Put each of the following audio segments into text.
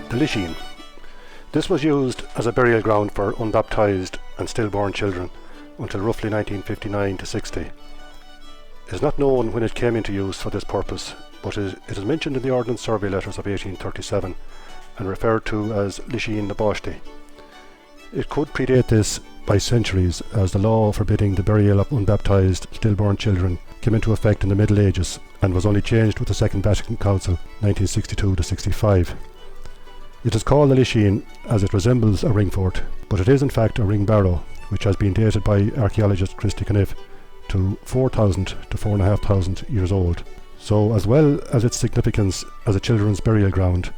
The Lisheen. This was used as a burial ground for unbaptised and stillborn children until roughly 1959 to 60. It is not known when it came into use for this purpose, but it is mentioned in the Ordnance Survey letters of 1837 and referred to as Lisheen na Báistí. It could predate this by centuries, as the law forbidding the burial of unbaptised stillborn children came into effect in the Middle Ages and was only changed with the Second Vatican Council 1962 to 65. It is called the Lisheen as it resembles a ring fort, but it is in fact a ring barrow, which has been dated by archaeologist Gerry Connolly to 4,000 to 4,500 years old. So, as well as its significance as a children's burial ground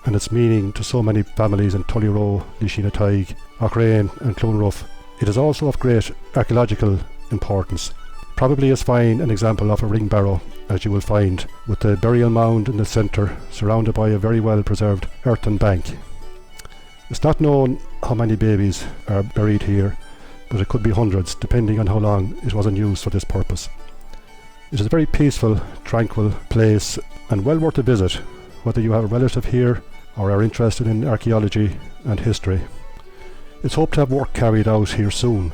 and its meaning to so many families in Tullyrow, Lishinataig, Aghrane and Clonruff, it is also of great archaeological importance, probably as fine an example of a ring barrow as you will find, with the burial mound in the centre surrounded by a very well preserved earthen bank. It's not known how many babies are buried here, but it could be hundreds depending on how long it was in use for this purpose. It is a very peaceful, tranquil place and well worth a visit, whether you have a relative here or are interested in archaeology and history. It's hoped to have work carried out here soon,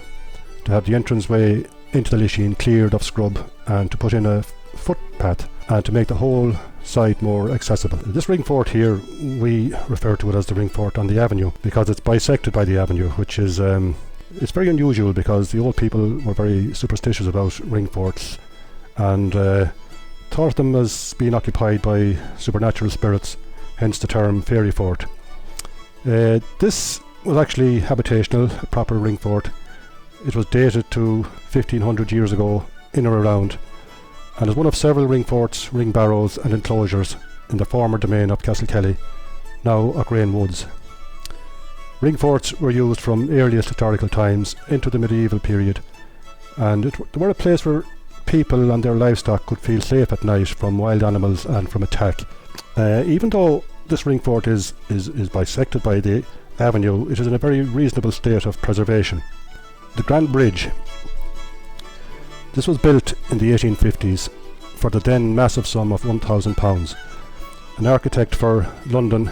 to have the entranceway into the Lisheen cleared of scrub and to put in a footpath and to make the whole site more accessible. This ring fort here, we refer to it as the ring fort on the avenue because it's bisected by the avenue, which is it's very unusual because the old people were very superstitious about ring forts and thought of them as being occupied by supernatural spirits, hence the term fairy fort. This was actually habitational, a proper ring fort. It was dated to 1500 years ago in or around, and is one of several ring forts, ring barrows and enclosures in the former domain of Castlekelly, now Aghrane Woods. Ring forts were used from earliest historical times into the medieval period, and they were a place where people and their livestock could feel safe at night from wild animals and from attack. Even though this ring fort is bisected by the avenue, it is in a very reasonable state of preservation. The Grand Bridge. This was built in the 1850s for the then massive sum of £1,000. An architect for London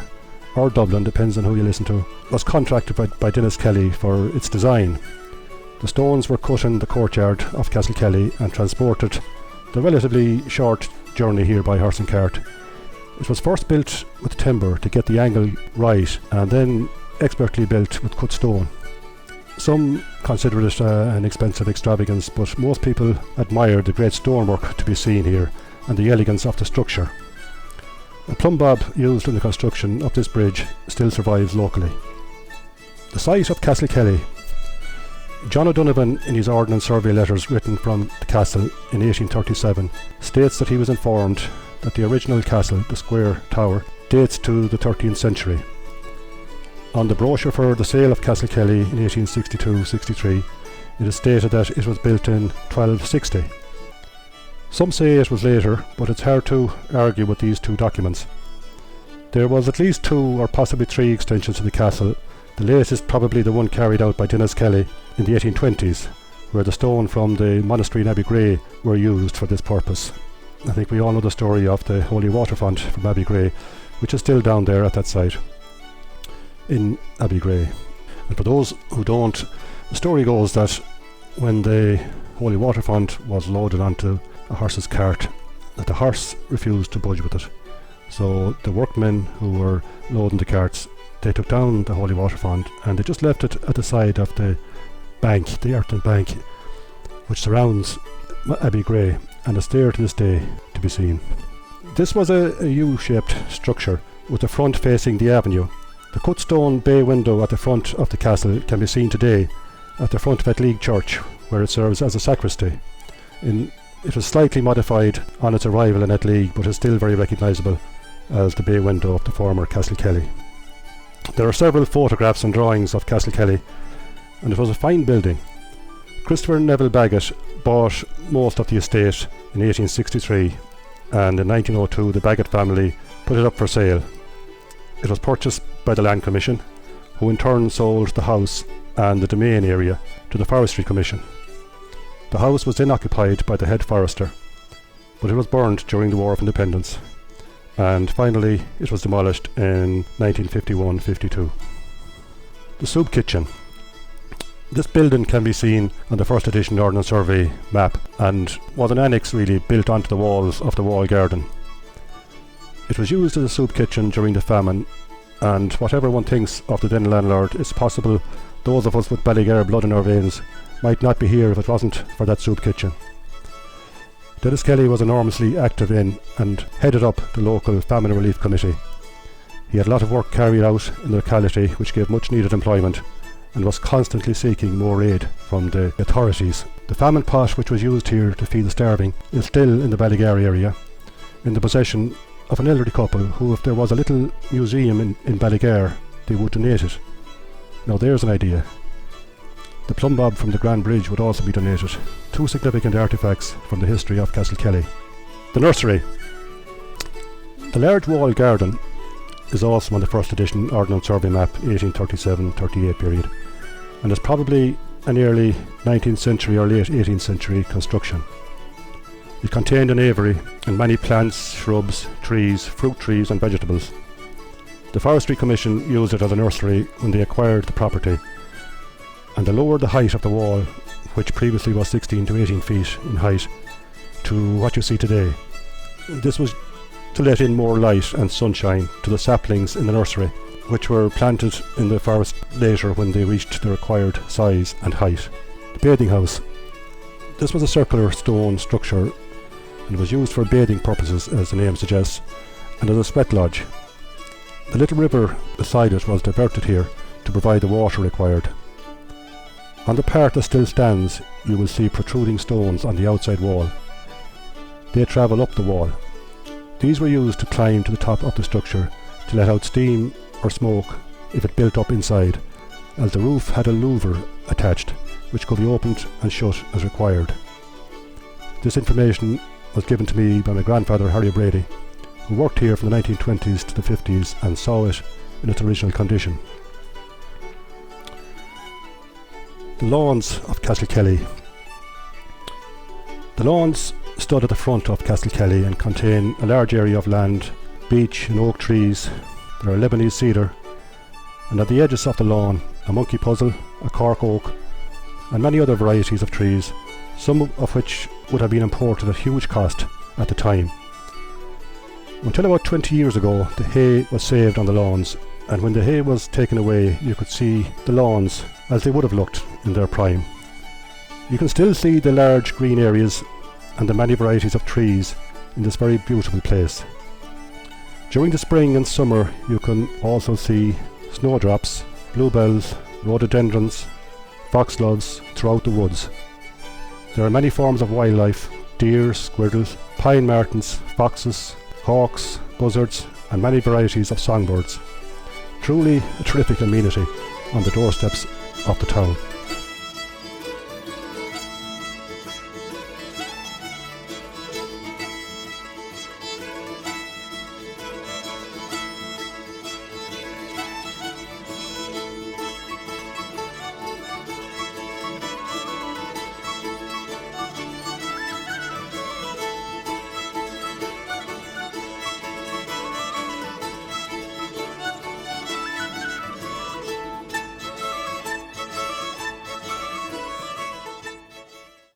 or Dublin, depends on who you listen to, was contracted by Dennis Kelly for its design. The stones were cut in the courtyard of Castlekelly and transported the relatively short journey here by horse and cart. It was first built with timber to get the angle right and then expertly built with cut stone. Some consider it an expensive extravagance, but most people admire the great stonework to be seen here and the elegance of the structure. A plumb bob used in the construction of this bridge still survives locally. The site of Castlekelly. John O'Donovan, in his Ordnance Survey letters written from the castle in 1837, states that he was informed that the original castle, the square tower, dates to the 13th century. On the brochure for the sale of Castlekelly in 1862-63, it is stated that it was built in 1260. Some say it was later, but it's hard to argue with these two documents. There was at least 2 or possibly 3 extensions to the castle, the latest probably the one carried out by Dennis Kelly in the 1820s, where the stone from the monastery in Aghrane were used for this purpose. I think we all know the story of the holy water font from Aghrane, which is still down there at that site in Aghrane. And for those who don't, the story goes that when the holy water font was loaded onto a horse's cart, that the horse refused to budge with it. So the workmen who were loading the carts, they took down the holy water font and they just left it at the side of the bank, the earthen bank, which surrounds Aghrane, and is there to this day to be seen. This was a U-shaped structure with the front facing the avenue. The cut stone bay window at the front of the castle can be seen today at the front of Atleague Church, where it serves as a sacristy. It was slightly modified on its arrival in Atleague, but is still very recognisable as the bay window of the former Castlekelly. There are several photographs and drawings of Castlekelly, and it was a fine building. Christopher Neville Bagot bought most of the estate in 1863, and in 1902 the Bagot family put it up for sale. It was purchased by the Land Commission, who in turn sold the house and the domain area to the Forestry Commission. The house was then occupied by the head forester, but it was burned during the War of Independence. and finally it was demolished in 1951-52. The soup kitchen. This building can be seen on the first edition Ordnance Survey map and was an annex really built onto the walls of the wall garden. It was used as a soup kitchen during the famine, and whatever one thinks of the then landlord, it's possible those of us with Ballygar blood in our veins might not be here if it wasn't for that soup kitchen. Dennis Kelly was enormously active in and headed up the local famine relief committee. He had a lot of work carried out in the locality which gave much needed employment and was constantly seeking more aid from the authorities. The famine pot which was used here to feed the starving is still in the Ballygar area, in the possession of an elderly couple who, if there was a little museum in Ballygar, they would donate it. Now there's an idea. The plumb bob from the Grand Bridge would also be donated. Two significant artefacts from the history of Castlekelly. The nursery. The large wall garden is also on the first edition Ordnance Survey map 1837-38 period, and is probably an early 19th century or late 18th century construction. It contained an aviary and many plants, shrubs, trees, fruit trees and vegetables. The Forestry Commission used it as a nursery when they acquired the property, and they lowered the height of the wall, which previously was 16 to 18 feet in height, to what you see today. This was to let in more light and sunshine to the saplings in the nursery, which were planted in the forest later when they reached the required size and height. The bathing house. This was a circular stone structure and was used for bathing purposes, as the name suggests, and as a sweat lodge. The little river beside it was diverted here to provide the water required. On the part that still stands, you will see protruding stones on the outside wall. They travel up the wall. These were used to climb to the top of the structure to let out steam or smoke if it built up inside, as the roof had a louver attached which could be opened and shut as required. This information was given to me by my grandfather Harry Brady, who worked here from the 1920s to the 50s and saw it in its original condition. The lawns of Castlekelly. The lawns stood at the front of Castlekelly and contain a large area of land, beech and oak trees. There are Lebanese cedar, and at the edges of the lawn a monkey puzzle, a cork oak and many other varieties of trees, some of which would have been imported at huge cost at the time. Until about 20 years ago, the hay was saved on the lawns, and when the hay was taken away you could see the lawns as they would have looked in their prime. You can still see the large green areas and the many varieties of trees in this very beautiful place. During the spring and summer you can also see snowdrops, bluebells, rhododendrons, foxgloves throughout the woods. There are many forms of wildlife: deer, squirrels, pine martens, foxes, hawks, buzzards and many varieties of songbirds. Truly a terrific amenity on the doorsteps of the town.